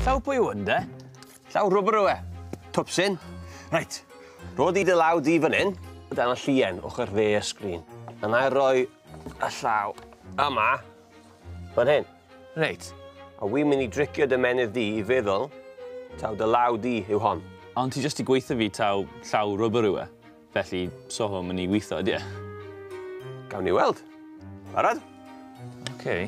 Llaw pwy yw hwn, de? Llaw rwbr yw e. Twpsyn. Reit. Rod i dy law di fan hyn. O dan y llien, ochr dde y sgrin. A na i roi y llaw yma. Fan hyn. Reit. A wi'n mynd i dricio dy menydd di i feddwl taw dy law di yw hon. Ond ti jyst i gweithio fi taw llaw rwbr yw e. Felly, so hwn mynd i weithio, ydy e? Gawn ni weld. Barod? Okay.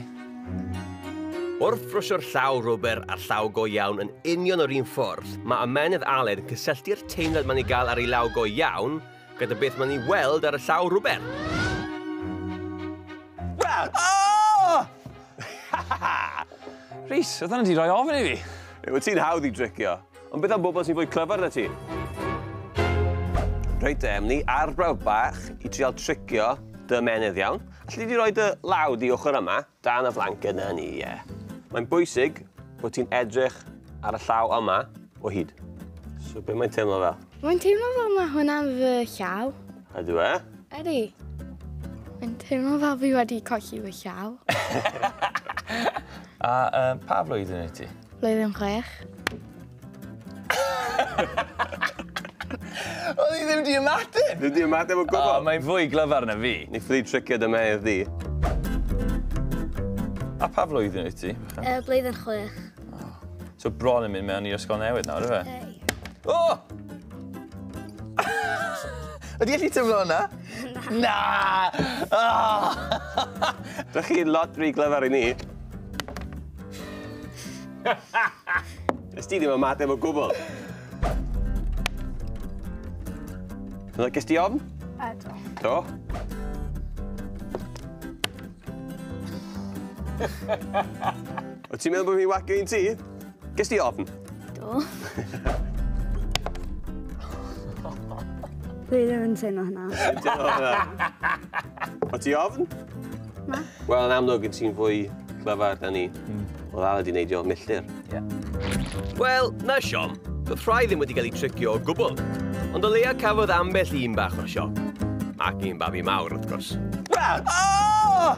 Wrth rwsio'r llaw rwber a'r llaw go iawn yn union o'r un ffordd, mae ymenydd Aled yn cysylltu'r teimlad ma'n ei gael ar ei law go iawn gyda beth ma'n ei weld ar y llaw rwber. Wel! Oh! Rhys, oedd hwnna di roi ofyn i fi. Wyt ti'n hawdd i dricio, ond beth am bobl sy'n fwy clyfar na ti? Reit ni arbrawf bach i trial tricio dy menydd iawn. Alli di roi dy law di ochr yma, dan y flanc yna ni, ie. Mae'n bwysig bod ti'n edrych ar y llaw yma o hyd. So, beth mae'n teimlo fel? Mae'n teimlo fel mae hwnna'n fy llaw. Ydw e? Ydy. Mae'n teimlo fel fi wedi colli fy llaw. A pa flwyddyn i ti? Blwyddyn 6. Oedd i ddim di ymateb! Ddim di ymateb o gwbl? Mae'n fwy glyfar na fi. Ni ffili tricio dy menydd di. A pa flwyddyn i ti? Blwyddyn 6. So bron yn mynd mewn i ysgol newydd nawr, yfe? O! Ydy gallu teimlo hwnna? Na! Dych chi'n lot rhy glyfar i ni. Nes ti ddim ymateb o gwbl? Ges ti ofn? Do. Do? O ti'n meddwl bod fi'n wacio un ti? Ges ti ofn? Do. Dwi ddim yn teimlo hynna. O ti ofn? Na. Wel, yn amlwg yn ti'n fwy clyfar na ni. Oedd Aled i neidio milltir. Wel, na Siom, doedd rhai ddim wedi cael ei tricio o gwbl. Ond o leia cafodd ambell un bach o sioc. Ac un babi mawr, wrth gwrs. Wel! Oh!